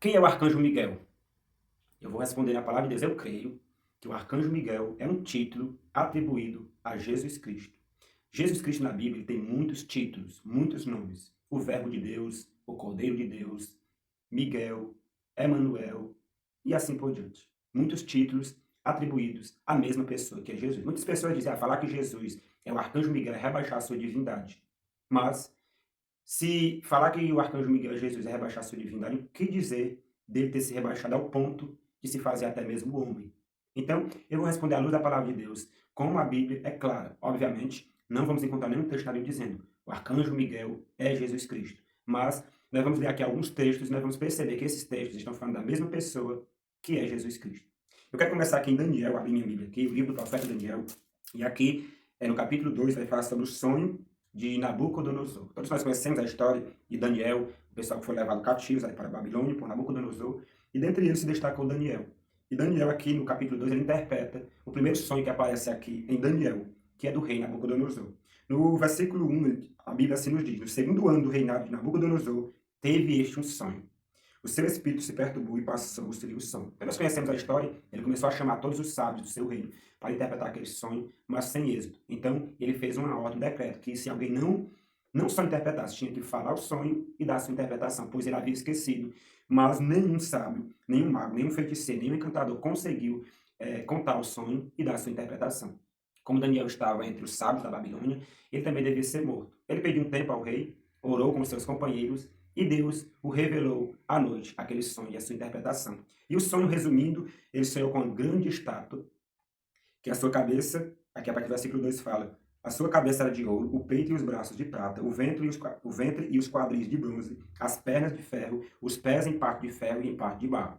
Quem é o arcanjo Miguel? Eu vou responder na palavra de Deus. Eu creio que o arcanjo Miguel é um título atribuído a Jesus Cristo. Jesus Cristo na Bíblia tem muitos títulos, muitos nomes. O Verbo de Deus, o Cordeiro de Deus, Miguel, Emanuel e assim por diante. Muitos títulos atribuídos à mesma pessoa, que é Jesus. Muitas pessoas dizem, falar que Jesus é o arcanjo Miguel é rebaixar a sua divindade. Mas se falar que o arcanjo Miguel é Jesus é rebaixar a sua divindade, o que dizer dele ter se rebaixado ao ponto de se fazer até mesmo homem? Então, eu vou responder à luz da palavra de Deus, como a Bíblia é clara. Obviamente, não vamos encontrar nenhum texto ali dizendo o arcanjo Miguel é Jesus Cristo. Mas nós vamos ler aqui alguns textos e nós vamos perceber que esses textos estão falando da mesma pessoa que é Jesus Cristo. Eu quero começar aqui em Daniel, abrir minha Bíblia aqui, o livro do profeta Daniel. E aqui, no capítulo 2, vai falar sobre o sonho de Nabucodonosor. Todos nós conhecemos a história de Daniel, o pessoal que foi levado cativos para a Babilônia por Nabucodonosor, e dentre eles se destacou Daniel. E Daniel aqui no capítulo 2 ele interpreta o primeiro sonho que aparece aqui em Daniel, que é do rei Nabucodonosor. No versículo 1, a Bíblia assim nos diz: no segundo ano do reinado de Nabucodonosor, teve este um sonho. O seu espírito se perturbou e passou-se-lhe o sonho. Então, nós conhecemos a história, ele começou a chamar todos os sábios do seu reino para interpretar aquele sonho, mas sem êxito. Então, ele fez uma ordem, um decreto, que se alguém não só interpretasse, tinha que falar o sonho e dar a sua interpretação, pois ele havia esquecido. Mas nenhum sábio, nenhum mago, nenhum feiticeiro, nenhum encantador conseguiu contar o sonho e dar a sua interpretação. Como Daniel estava entre os sábios da Babilônia, ele também devia ser morto. Ele pediu um tempo ao rei, orou com seus companheiros, e Deus o revelou à noite, aquele sonho e a sua interpretação. E o sonho, resumindo, ele sonhou com uma grande estátua, que a sua cabeça, aqui a partir do versículo 2 fala, a sua cabeça era de ouro, o peito e os braços de prata, o ventre e os quadris de bronze, as pernas de ferro, os pés em parte de ferro e em parte de barro.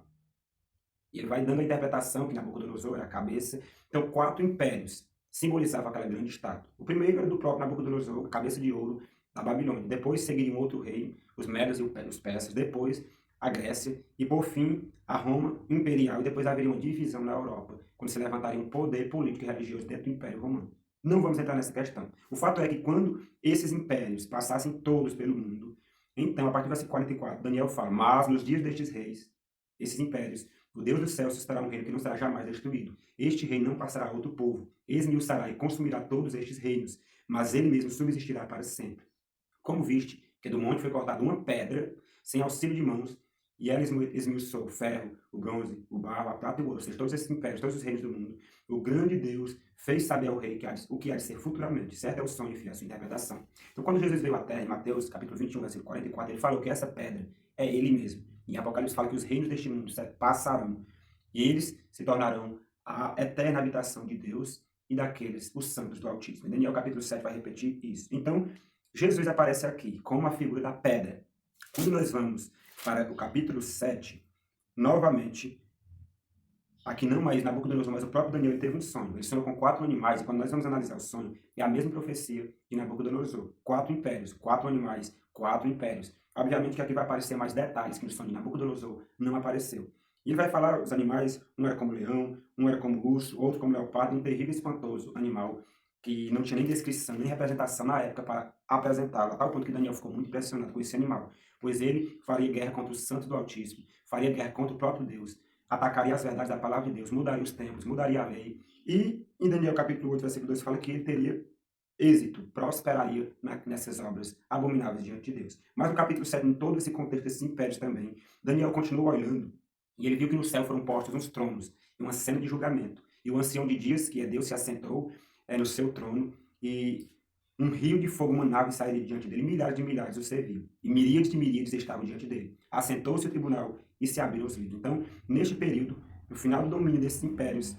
E ele vai dando a interpretação que Nabucodonosor era a cabeça. Então, 4 impérios simbolizavam aquela grande estátua. O primeiro era do próprio Nabucodonosor, a cabeça de ouro da Babilônia. Depois seguiria um outro rei, os Medos e os Persas. Depois, a Grécia. E, por fim, a Roma imperial. E depois haveria uma divisão na Europa, quando se levantaria um poder político e religioso dentro do Império Romano. Não vamos entrar nessa questão. O fato é que quando esses impérios passassem todos pelo mundo, então, a partir do versículo 44, Daniel fala, mas nos dias destes reis, esses impérios, o Deus dos céus suscitará um reino que não será jamais destruído. Este reino não passará a outro povo. Esmiuçará e consumirá todos estes reinos, mas ele mesmo subsistirá para sempre. Como viste, que do monte foi cortada uma pedra, sem auxílio de mãos, e ela esmiuçou o ferro, o bronze, o barro, a prata e o ouro, ou seja, todos esses impérios, todos os reinos do mundo. O grande Deus fez saber ao rei o que há de ser futuramente. Certo é o sonho, filho, a sua interpretação. Então, quando Jesus veio à terra, em Mateus capítulo 21, versículo 44, ele falou que essa pedra é ele mesmo. Em Apocalipse fala que os reinos deste mundo passarão, e eles se tornarão a eterna habitação de Deus e daqueles, os santos do Altíssimo. Em Daniel capítulo 7 vai repetir isso. Então, Jesus aparece aqui como a figura da pedra. Quando nós vamos para o capítulo 7, novamente, aqui não mais Nabucodonosor, mas o próprio Daniel ele teve um sonho. Ele sonhou com 4 animais, e quando nós vamos analisar o sonho, é a mesma profecia de Nabucodonosor. 4 impérios, 4 animais, 4 impérios. Obviamente que aqui vai aparecer mais detalhes que no sonho de Nabucodonosor não apareceu. E ele vai falar os animais, um era como leão, um era como urso, outro como leopardo, um terrível e espantoso animal, que não tinha nem descrição, nem representação na época para apresentá-lo, a tal ponto que Daniel ficou muito impressionado com esse animal, pois ele faria guerra contra os santos do Altíssimo, faria guerra contra o próprio Deus, atacaria as verdades da palavra de Deus, mudaria os tempos, mudaria a lei, e em Daniel capítulo 8, versículo 2, fala que ele teria êxito, prosperaria nessas obras abomináveis diante de Deus. Mas no capítulo 7, em todo esse contexto desses impérios também, Daniel continua olhando, e ele viu que no céu foram postos uns tronos, e uma cena de julgamento, e o ancião de dias, que é Deus, se assentou no seu trono, e um rio de fogo manava e saía de diante dele, milhares de milhares o serviam, e miríades de miríades estavam diante dele. Assentou-se o tribunal e se abriram os livros. Então, neste período, no final do domínio desses impérios,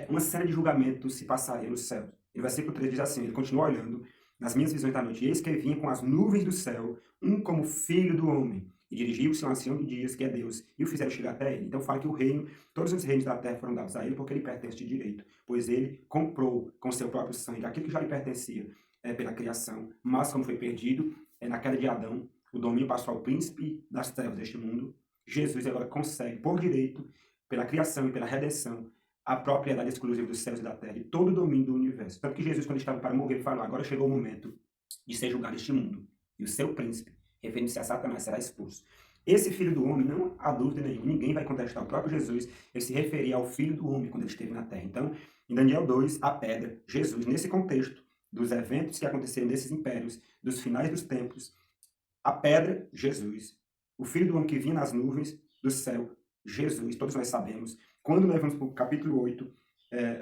uma cena de julgamento se passaria no céu. E no versículo 3 diz assim, ele continua olhando, nas minhas visões da noite, eis que vinha com as nuvens do céu, um como filho do homem, e dirigiu-se ao ancião de dias, que é Deus, e o fizeram chegar até ele. Então fala que o reino, todos os reinos da terra foram dados a ele, porque ele pertence de direito, pois ele comprou com seu próprio sangue aquilo que já lhe pertencia pela criação, mas como foi perdido na queda de Adão, o domínio passou ao príncipe das trevas deste mundo. Jesus agora consegue, por direito, pela criação e pela redenção, a propriedade exclusiva dos céus e da terra, e todo o domínio do universo. Tanto que Jesus, quando estava para morrer, falou, agora chegou o momento de ser julgado este mundo, e o seu príncipe, referindo-se a Satanás, será expulso. Esse Filho do Homem, não há dúvida nenhuma, ninguém vai contestar. O próprio Jesus, ele se referia ao Filho do Homem quando ele esteve na Terra. Então, em Daniel 2, a pedra, Jesus, nesse contexto dos eventos que aconteceram nesses impérios, dos finais dos tempos, a pedra, Jesus. O Filho do Homem que vinha nas nuvens do céu, Jesus. Todos nós sabemos. Quando nós vamos para o capítulo 8,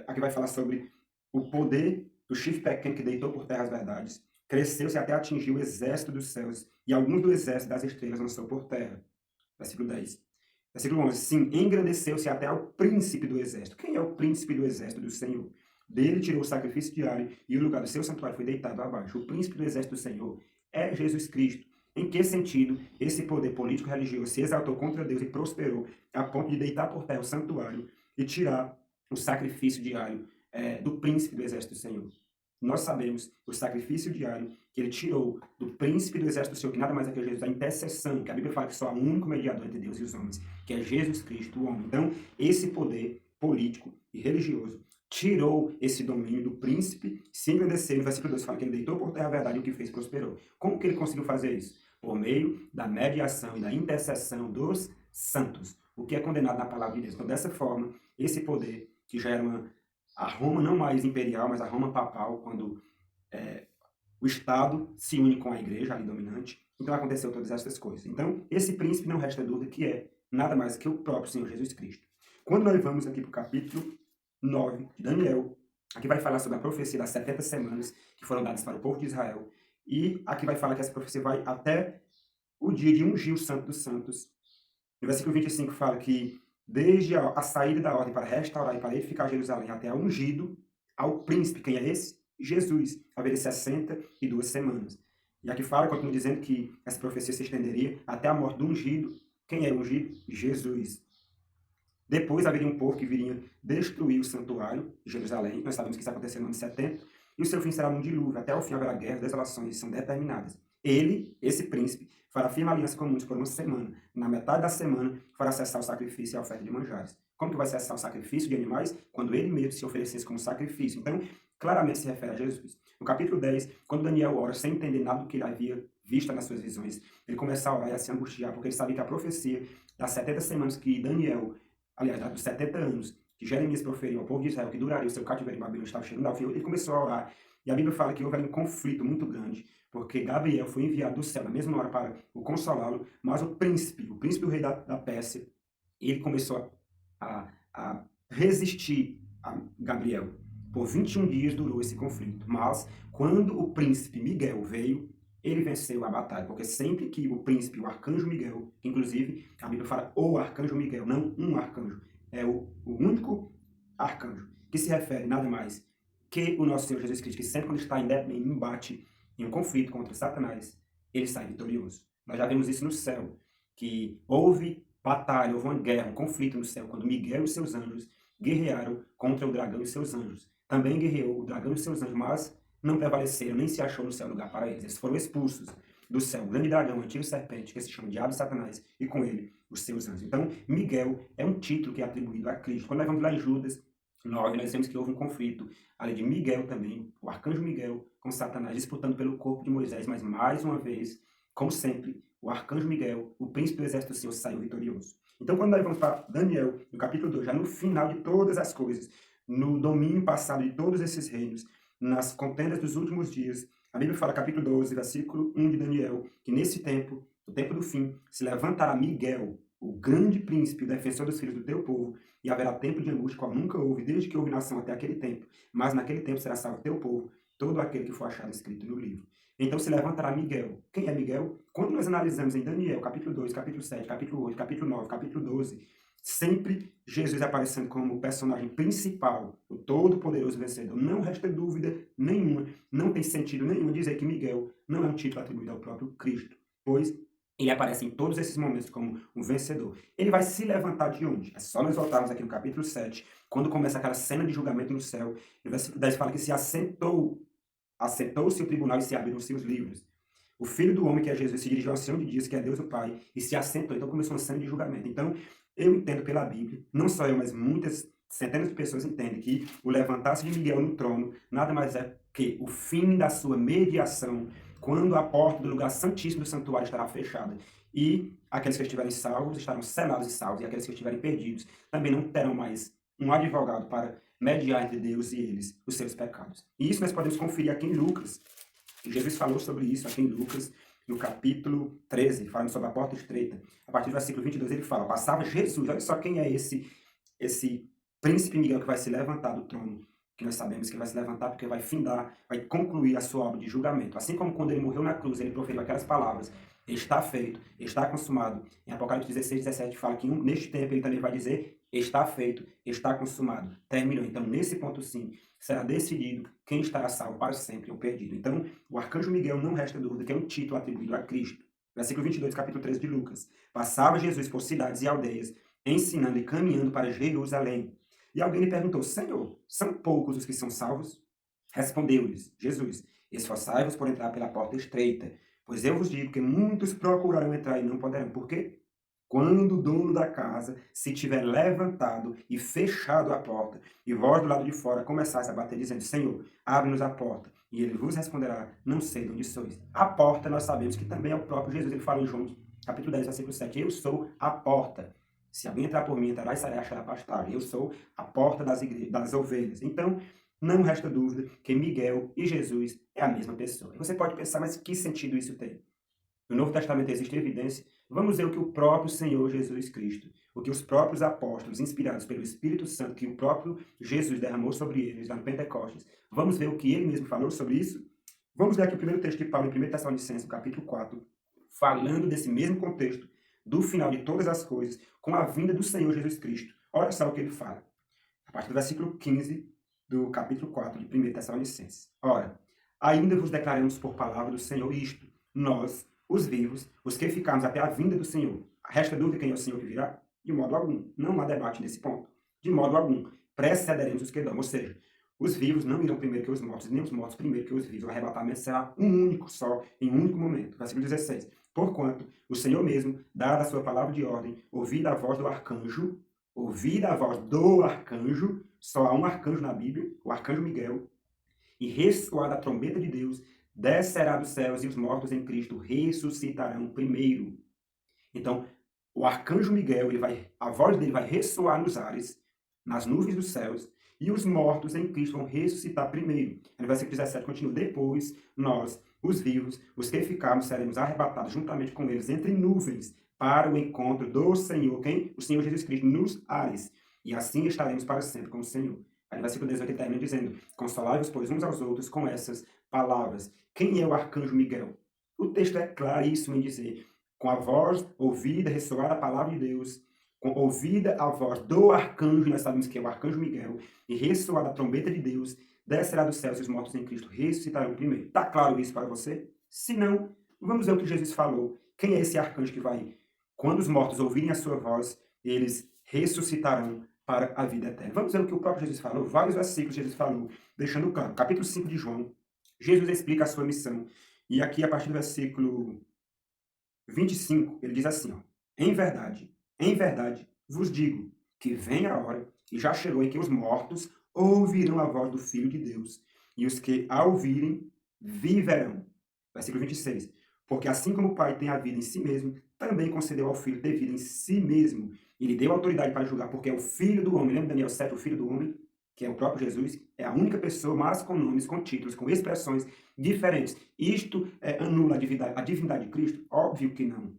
aqui vai falar sobre o poder do chifre pequeno que deitou por terra as verdades. Cresceu-se até atingir o exército dos céus, e alguns do exército das estrelas lançou por terra. Versículo 10. Versículo 11. Sim, engrandeceu-se até ao príncipe do exército. Quem é o príncipe do exército do Senhor? Dele tirou o sacrifício diário e o lugar do seu santuário foi deitado abaixo. O príncipe do exército do Senhor é Jesus Cristo. Em que sentido esse poder político-religioso se exaltou contra Deus e prosperou a ponto de deitar por terra o santuário e tirar o sacrifício diário do príncipe do exército do Senhor? Nós sabemos o sacrifício diário que ele tirou do príncipe do exército do Senhor, que nada mais é que Jesus, a intercessão, que a Bíblia fala que só há um único mediador entre Deus e os homens, que é Jesus Cristo, o homem. Então, esse poder político e religioso tirou esse domínio do príncipe, se engrandeceu. No versículo 2 fala que ele deitou por terra a verdade e o que fez prosperou. Como que ele conseguiu fazer isso? Por meio da mediação e da intercessão dos santos, o que é condenado na palavra de Deus. Então, dessa forma, esse poder, que já era a Roma não mais imperial, mas a Roma papal, quando o Estado se une com a igreja ali dominante, então aconteceu todas essas coisas. Então, esse príncipe, não resta dúvida que é nada mais que o próprio Senhor Jesus Cristo. Quando nós vamos aqui para o capítulo 9 de Daniel, aqui vai falar sobre a profecia das 70 semanas que foram dadas para o povo de Israel, e aqui vai falar que essa profecia vai até o dia de ungir o Santo dos Santos. No versículo 25 fala que desde a saída da ordem para restaurar e para edificar Jerusalém até a ungido ao príncipe, quem é esse? Jesus, haveria 62 semanas. E aqui fala, continua dizendo que essa profecia se estenderia até a morte do ungido. Quem é o ungido? Jesus. Depois haveria um povo que viria destruir o santuário de Jerusalém. Nós sabemos que isso aconteceu no ano 70. E o seu fim será um dilúvio. Até o fim haverá guerra, desolações, são determinadas. Ele, esse príncipe, fará firme aliança com muitos por uma semana. Na metade da semana, fará cessar o sacrifício e a oferta de manjares. Como que vai cessar o sacrifício de animais? Quando ele mesmo se oferecesse como sacrifício. Então, claramente se refere a Jesus. No capítulo 10, quando Daniel ora, sem entender nada do que ele havia visto nas suas visões, ele começa a orar e a se angustiar, porque ele sabia que a profecia das 70 semanas que Daniel, aliás, dos 70 anos, que Jeremias proferiu ao povo de Israel, que duraria o seu cativeiro em Babilônia, estava chegando ao fim, ele começou a orar. E a Bíblia fala que houve um conflito muito grande, porque Gabriel foi enviado do céu na mesma hora para o consolá-lo, mas o príncipe do rei da Pérsia, ele começou a resistir a Gabriel. Por 21 dias durou esse conflito, mas quando o príncipe Miguel veio, ele venceu a batalha, porque sempre que o príncipe, o arcanjo Miguel, inclusive a Bíblia fala o arcanjo Miguel, não um arcanjo, é o único arcanjo, que se refere nada mais que o nosso Senhor Jesus Cristo, que sempre quando está em embate, em um conflito contra Satanás, ele sai vitorioso. Nós já vemos isso no céu, que houve batalha, houve uma guerra, um conflito no céu, quando Miguel e seus anjos guerrearam contra o dragão e seus anjos. Também guerreou o dragão e seus anjos, mas não prevaleceram, nem se achou no céu lugar para eles. Eles foram expulsos do céu. O grande dragão, o antigo serpente, que se chama Diabo e Satanás, e com ele os seus anjos. Então, Miguel é um título que é atribuído a Cristo. Quando nós vamos lá em Judas 9, nós vemos que houve um conflito ali de Miguel também, o arcanjo Miguel, com Satanás, disputando pelo corpo de Moisés, mas mais uma vez, como sempre, o arcanjo Miguel, o príncipe do exército do Senhor, saiu vitorioso. Então, quando nós vamos para Daniel, no capítulo 2, já no final de todas as coisas, no domínio passado de todos esses reinos, nas contendas dos últimos dias, a Bíblia fala, capítulo 12, versículo 1 de Daniel, que nesse tempo, no tempo do fim, se levantará Miguel, o grande príncipe, o defensor dos filhos do teu povo, e haverá tempo de angústia, qual nunca houve, desde que houve nação até aquele tempo. Mas naquele tempo será salvo o teu povo, todo aquele que for achado escrito no livro. Então se levantará Miguel. Quem é Miguel? Quando nós analisamos em Daniel, capítulo 2, capítulo 7, capítulo 8, capítulo 9, capítulo 12, sempre Jesus aparecendo como o personagem principal, o todo-poderoso vencedor. Não resta dúvida nenhuma, não tem sentido nenhum dizer que Miguel não é um título atribuído ao próprio Cristo, pois ele aparece em todos esses momentos como um vencedor. Ele vai se levantar de onde? É só nós voltarmos aqui no capítulo 7, quando começa aquela cena de julgamento no céu. No versículo 10 fala que se assentou-se o tribunal e se abriram-se os livros. O Filho do Homem, que é Jesus, se dirigiu ao Senhor de dias, que é Deus o Pai, e se assentou. Então começou uma cena de julgamento. Então, eu entendo pela Bíblia, não só eu, mas muitas centenas de pessoas entendem que o levantar-se de Miguel no trono nada mais é que o fim da sua mediação, quando a porta do lugar santíssimo do santuário estará fechada. E aqueles que estiverem salvos estarão selados e salvos, e aqueles que estiverem perdidos também não terão mais um advogado para mediar entre Deus e eles os seus pecados. E isso nós podemos conferir aqui em Lucas. Jesus falou sobre isso aqui em Lucas, no capítulo 13, falando sobre a porta estreita. A partir do versículo 22 ele fala, passava Jesus, olha só quem é esse príncipe Miguel que vai se levantar do trono, que nós sabemos que vai se levantar porque vai findar, vai concluir a sua obra de julgamento. Assim como quando ele morreu na cruz, ele proferiu aquelas palavras, está feito, está consumado. Em Apocalipse 16, 17 fala que neste tempo ele também vai dizer, está feito, está consumado, terminou. Então, nesse ponto sim, será decidido quem estará salvo para sempre ou perdido. Então, o arcanjo Miguel, não resta dúvida que é um título atribuído a Cristo. Versículo 22, capítulo 13 de Lucas. Passava Jesus por cidades e aldeias, ensinando e caminhando para Jerusalém. E alguém lhe perguntou, Senhor, são poucos os que são salvos? Respondeu-lhes Jesus, esforçai-vos por entrar pela porta estreita, pois eu vos digo que muitos procurarão entrar e não poderão. Por quê? Quando o dono da casa se tiver levantado e fechado a porta, e vós do lado de fora começais a bater, dizendo, Senhor, abre-nos a porta, e ele vos responderá, não sei de onde sois. A porta, nós sabemos que também é o próprio Jesus, ele fala em João, capítulo 10, versículo 7, eu sou a porta. Se alguém entrar por mim, entrará e sairá achará pastagem. Eu sou a porta das ovelhas. Então, não resta dúvida que Miguel e Jesus é a mesma pessoa. E você pode pensar, mas que sentido isso tem? No Novo Testamento existe evidência. Vamos ver o que o próprio Senhor Jesus Cristo, o que os próprios apóstolos, inspirados pelo Espírito Santo, que o próprio Jesus derramou sobre eles lá no Pentecostes, vamos ver o que ele mesmo falou sobre isso? Vamos ler aqui o primeiro texto de Paulo, em 1 Tessalonicenses, no capítulo 4, falando desse mesmo contexto, do final de todas as coisas, com a vinda do Senhor Jesus Cristo. Olha só o que ele fala. A partir do versículo 15 do capítulo 4 de 1 Tessalonicenses. Ora, ainda vos declaramos por palavra do Senhor isto, nós, os vivos, os que ficarmos até a vinda do Senhor. Resta dúvida quem é o Senhor que virá? De modo algum. Não há debate nesse ponto. De modo algum. Precederemos os que dão. Ou seja, os vivos não irão primeiro que os mortos, nem os mortos primeiro que os vivos. O arrebatamento será um único só, em um único momento. Versículo 16. Porquanto o Senhor mesmo, dada a sua palavra de ordem, ouvida a voz do arcanjo, só há um arcanjo na Bíblia, o arcanjo Miguel, e ressoada a trombeta de Deus, descerá dos céus e os mortos em Cristo ressuscitarão primeiro. Então, o arcanjo Miguel, a voz dele vai ressoar nos ares, nas nuvens dos céus, e os mortos em Cristo vão ressuscitar primeiro. No versículo 17 continua, depois nós, os vivos, os que ficarmos, seremos arrebatados juntamente com eles entre nuvens, para o encontro do Senhor, quem? O Senhor Jesus Cristo, nos ares. E assim estaremos para sempre com o Senhor. Aí no versículo 18 ele termina dizendo, consolai-vos, pois, uns aos outros com essas palavras. Quem é o arcanjo Miguel? O texto é claríssimo em dizer, com a voz ouvida, ressoada a palavra de Deus, com ouvida a voz do arcanjo, nós sabemos que é o arcanjo Miguel, e ressoada a trombeta de Deus, descerá dos céus e os mortos em Cristo ressuscitarão primeiro. Está claro isso para você? Se não, vamos ver o que Jesus falou. Quem é esse arcanjo que vai? Quando os mortos ouvirem a sua voz, eles ressuscitarão para a vida eterna. Vamos ver o que o próprio Jesus falou. Vários versículos Jesus falou, deixando claro. Capítulo 5 de João, Jesus explica a sua missão. E aqui, a partir do versículo 25, ele diz assim, ó, em verdade, vos digo que vem a hora, e já chegou, em que os mortos ouvirão a voz do Filho de Deus, e os que a ouvirem viverão. Versículo 26. Porque assim como o Pai tem a vida em si mesmo, também concedeu ao Filho ter vida em si mesmo, e lhe deu autoridade para julgar, porque é o Filho do homem. Lembra Daniel 7, o Filho do homem? Que é o próprio Jesus, é a única pessoa, mas com nomes, com títulos, com expressões diferentes. Isto anula a divindade de Cristo? Óbvio que não.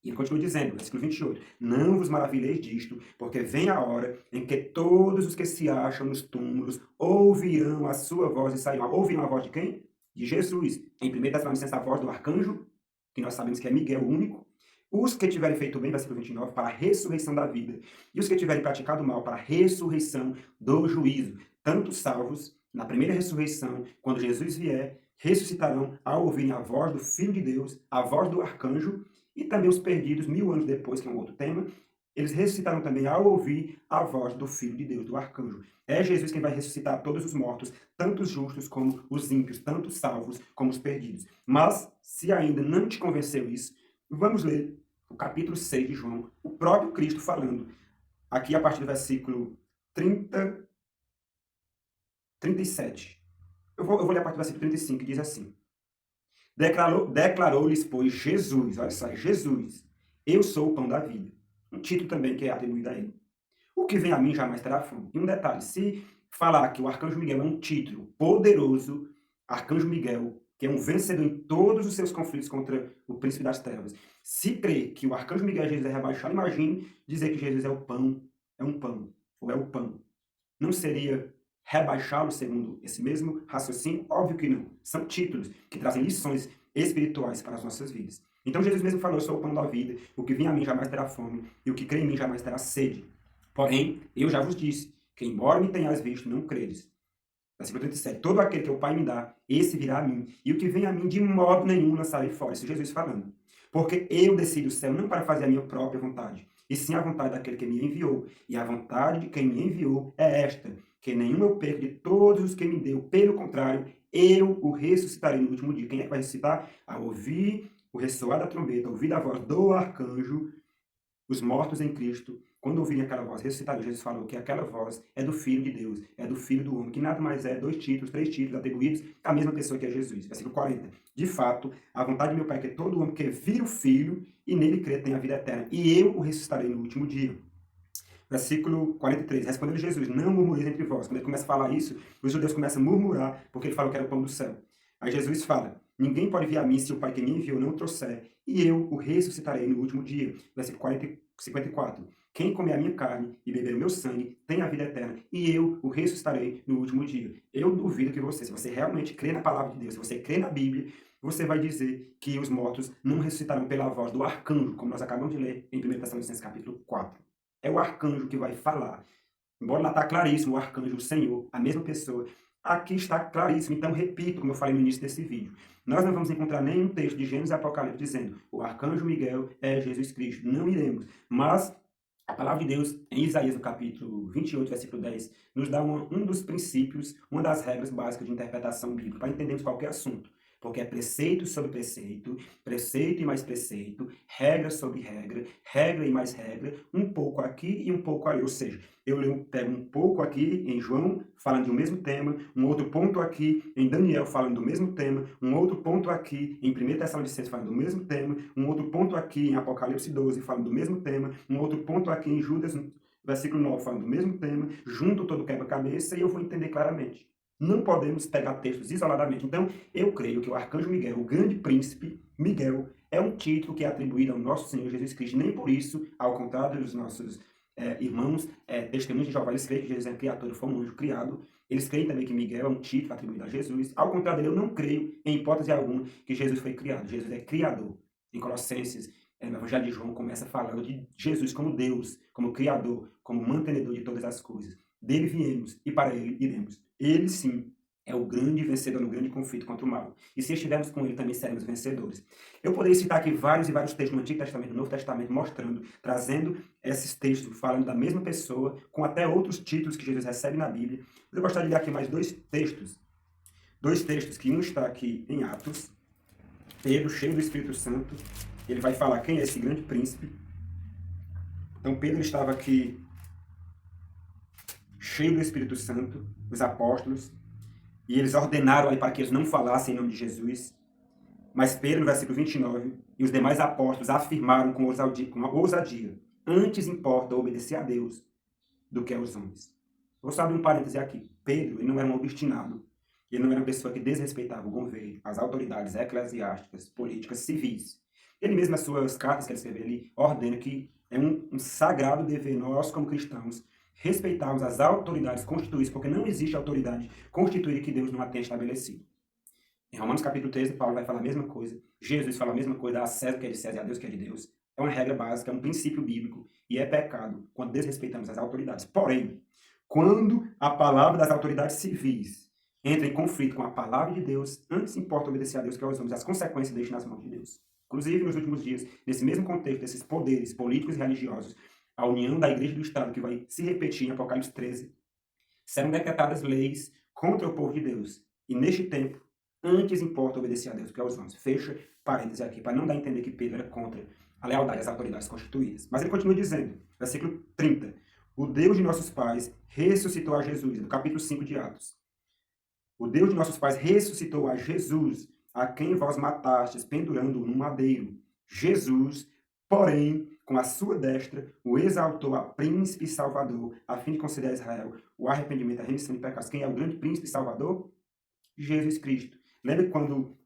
E ele continua dizendo, versículo 28, não vos maravilheis disto, porque vem a hora em que todos os que se acham nos túmulos ouvirão a sua voz e sairão. Ouvirão a voz de quem? De Jesus. Em 1 Tessalonicenses, a voz do arcanjo, que nós sabemos que é Miguel, o único. Os que tiverem feito bem, versículo 29, para a ressurreição da vida. E os que tiverem praticado mal, para a ressurreição do juízo. Tanto salvos, na primeira ressurreição, quando Jesus vier, ressuscitarão ao ouvirem a voz do Filho de Deus, a voz do arcanjo, e também os perdidos, 1000 anos depois, que é um outro tema, eles ressuscitarão também ao ouvir a voz do Filho de Deus, do arcanjo. É Jesus quem vai ressuscitar todos os mortos, tanto os justos como os ímpios, tanto os salvos como os perdidos. Mas, se ainda não te convenceu isso, vamos ler o capítulo 6 de João, o próprio Cristo falando, aqui a partir do versículo 37. Eu vou ler a partir do versículo 35, que diz assim, Declarou-lhes, pois, Jesus, olha só, Jesus, eu sou o pão da vida. Um título também que é atribuído a ele. O que vem a mim jamais terá fome. E um detalhe, se falar que o Arcanjo Miguel é um título poderoso, Arcanjo Miguel, que é um vencedor em todos os seus conflitos contra o príncipe das trevas, se crê que o Arcanjo Miguel Jesus é rebaixado, imagine dizer que Jesus é o pão, é um pão, ou é o pão. Não seria rebaixá-lo segundo esse mesmo raciocínio? Óbvio que não. São títulos que trazem lições espirituais para as nossas vidas. Então Jesus mesmo falou, eu sou o pão da vida, o que vem a mim jamais terá fome, e o que crê em mim jamais terá sede. Porém, eu já vos disse, que embora me tenhais visto, não credes. Versículo 37, todo aquele que o Pai me dá, esse virá a mim, e o que vem a mim de modo nenhum lançarei fora. Isso é Jesus falando. Porque eu desci do céu não para fazer a minha própria vontade, e sim a vontade daquele que me enviou. E a vontade de quem me enviou é esta, que nenhum eu perco de todos os que me deu. Pelo contrário, eu o ressuscitarei no último dia. Quem é que vai ressuscitar? Ao ouvir o ressoar da trombeta, ao ouvir a voz do arcanjo, os mortos em Cristo, quando ouvirem aquela voz, ressuscitarão. Jesus falou que aquela voz é do Filho de Deus, é do Filho do Homem, que nada mais é dois títulos, três títulos atribuídos à mesma pessoa que é Jesus. Versículo 40. De fato, a vontade de meu Pai é que todo homem que vira o Filho e nele crê tenha a vida eterna, e eu o ressuscitarei no último dia. Versículo 43, respondendo Jesus, não murmureis entre vós. Quando ele começa a falar isso, os judeus começam a murmurar, porque ele falou que era o pão do céu. Aí Jesus fala, ninguém pode vir a mim se o Pai que me enviou não o trouxer, e eu o ressuscitarei no último dia. Versículo 54, quem comer a minha carne e beber o meu sangue tem a vida eterna, e eu o ressuscitarei no último dia. Eu duvido que você, se você realmente crê na palavra de Deus, se você crê na Bíblia, você vai dizer que os mortos não ressuscitarão pela voz do arcanjo, como nós acabamos de ler em 1 Tessalonicenses capítulo 4. É o arcanjo que vai falar. Embora lá está claríssimo, o arcanjo, o Senhor, a mesma pessoa. Aqui está claríssimo. Então, repito, como eu falei no início desse vídeo. Nós não vamos encontrar nenhum texto de Gênesis e Apocalipse dizendo o arcanjo Miguel é Jesus Cristo. Não iremos. Mas a palavra de Deus, em Isaías, no capítulo 28, versículo 10, nos dá um dos princípios, uma das regras básicas de interpretação bíblica para entendermos qualquer assunto. Porque é preceito sobre preceito, preceito e mais preceito, regra sobre regra, regra e mais regra, um pouco aqui e um pouco ali. Ou seja, eu pego um pouco aqui em João, falando do mesmo tema, um outro ponto aqui em Daniel, falando do mesmo tema, um outro ponto aqui em 1 Tessalonicenses, falando do mesmo tema, um outro ponto aqui em Apocalipse 12, falando do mesmo tema, um outro ponto aqui em Judas, versículo 9, falando do mesmo tema, junto todo quebra-cabeça, e eu vou entender claramente. Não podemos pegar textos isoladamente. Então, eu creio que o arcanjo Miguel, o grande príncipe Miguel, é um título que é atribuído ao nosso Senhor Jesus Cristo. Nem por isso, ao contrário dos nossos irmãos, testemunhos de Jeová, eles creem que Jesus é criatura, foi um anjo criado. Eles creem também que Miguel é um título atribuído a Jesus. Ao contrário dele, eu não creio, em hipótese alguma, que Jesus foi criado. Jesus é criador. Em Colossenses, no Evangelho de João, começa falando de Jesus como Deus, como criador, como mantenedor de todas as coisas. Dele viemos e para ele iremos. Ele, sim, é o grande vencedor no grande conflito contra o mal. E se estivermos com ele, também seremos vencedores. Eu poderia citar aqui vários e vários textos no Antigo Testamento e no Novo Testamento, mostrando, trazendo esses textos, falando da mesma pessoa, com até outros títulos que Jesus recebe na Bíblia. Mas eu gostaria de ler aqui mais dois textos, que um está aqui em Atos, Pedro, cheio do Espírito Santo, ele vai falar quem é esse grande príncipe. Então, Pedro estava aqui cheio do Espírito Santo, os apóstolos, e eles ordenaram aí para que eles não falassem em nome de Jesus. Mas Pedro, no versículo 29, e os demais apóstolos afirmaram com ousadia, antes importa obedecer a Deus do que aos homens. Vou só abrir um parêntese aqui. Pedro, ele não era um obstinado, ele não era uma pessoa que desrespeitava o governo, as autoridades eclesiásticas, políticas, civis. Ele mesmo, nas suas cartas que ele escreveu, ele ordena que é um sagrado dever nós, como cristãos, respeitarmos as autoridades constituídas, porque não existe autoridade constituída que Deus não a tenha estabelecido. Em Romanos capítulo 13, Paulo vai falar a mesma coisa. Jesus fala a mesma coisa, a César que é de César e a Deus que é de Deus. É uma regra básica, é um princípio bíblico e é pecado quando desrespeitamos as autoridades. Porém, quando a palavra das autoridades civis entra em conflito com a palavra de Deus, antes importa obedecer a Deus que aos homens, as consequências deixam nas mãos de Deus. Inclusive, nos últimos dias, nesse mesmo contexto desses poderes políticos e religiosos, a união da igreja e do Estado, que vai se repetir em Apocalipse 13, serão decretadas leis contra o povo de Deus. E neste tempo, antes importa obedecer a Deus que aos homens. Fecha parênteses aqui, para não dar a entender que Pedro era contra a lealdade às autoridades constituídas. Mas ele continua dizendo, versículo 30, o Deus de nossos pais ressuscitou a Jesus, no capítulo 5 de Atos. O Deus de nossos pais ressuscitou a Jesus, a quem vós matastes, pendurando-o no madeiro. Jesus, porém, com a sua destra, o exaltou a príncipe e salvador, a fim de conceder a Israel o arrependimento, a remissão de pecados. Quem é o grande príncipe e salvador? Jesus Cristo. Lembra quando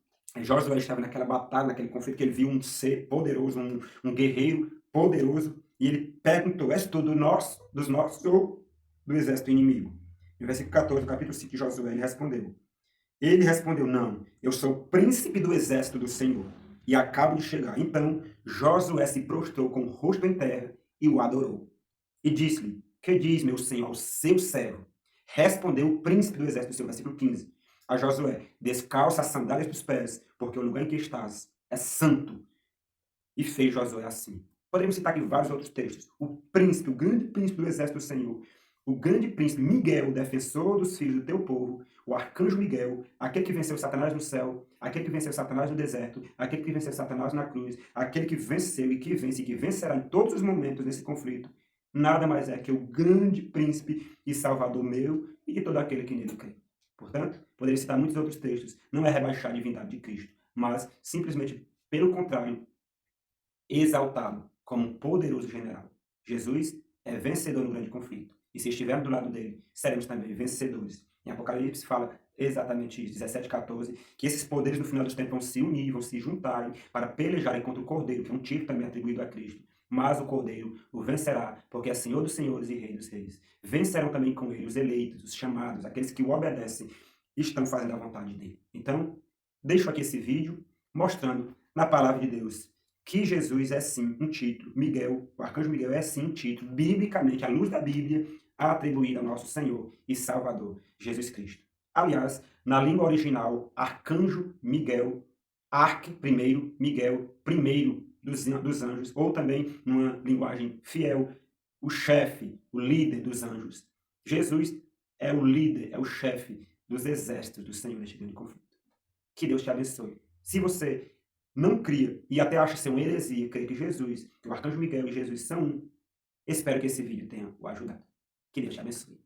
Josué estava naquela batalha, naquele conflito, que ele viu um ser poderoso, um guerreiro poderoso, e ele perguntou: és tu dos nossos ou do exército inimigo? No versículo 14 do capítulo 5 de Josué, ele respondeu: não, eu sou o príncipe do exército do Senhor, e acabo de chegar. Então Josué se prostrou com o rosto em terra e o adorou. E disse-lhe: que diz, meu senhor, ao seu servo? Respondeu o príncipe do exército do Senhor, versículo 15, a Josué: descalça as sandálias dos pés, porque o lugar em que estás é santo. E fez Josué assim. Podemos citar aqui vários outros textos. O príncipe, o grande príncipe do exército do Senhor, o grande príncipe Miguel, o defensor dos filhos do teu povo, o arcanjo Miguel, aquele que venceu Satanás no céu, aquele que venceu Satanás no deserto, aquele que venceu Satanás na cruz, aquele que venceu e que vence e que vencerá em todos os momentos desse conflito, nada mais é que o grande príncipe e salvador meu e de todo aquele que nele crê. Portanto, poderia citar muitos outros textos. Não é rebaixar a divindade de Cristo, mas simplesmente, pelo contrário, exaltá-lo como um poderoso general. Jesus é vencedor no grande conflito. E se estivermos do lado dele, seremos também vencedores. Em Apocalipse fala exatamente isso, 17:14, que esses poderes no final dos tempos vão se unir, vão se juntarem para pelejarem contra o Cordeiro, que é um título também atribuído a Cristo. Mas o Cordeiro o vencerá, porque é Senhor dos senhores e Rei dos reis. Vencerão também com ele os eleitos, os chamados, aqueles que o obedecem e estão fazendo a vontade dele. Então, deixo aqui esse vídeo mostrando na palavra de Deus que Jesus é sim um título, Miguel, o arcanjo Miguel é sim um título, biblicamente, à luz da Bíblia, atribuído ao nosso Senhor e Salvador, Jesus Cristo. Aliás, na língua original, arcanjo Miguel, primeiro, Miguel, primeiro dos anjos, ou também numa linguagem fiel, o chefe, o líder dos anjos. Jesus é o líder, é o chefe dos exércitos do Senhor neste grande conflito. Que Deus te abençoe. Se você não cria e até acha ser uma heresia crer que Jesus, que o arcanjo Miguel e Jesus são um, espero que esse vídeo tenha o ajudado. Que Deus te abençoe.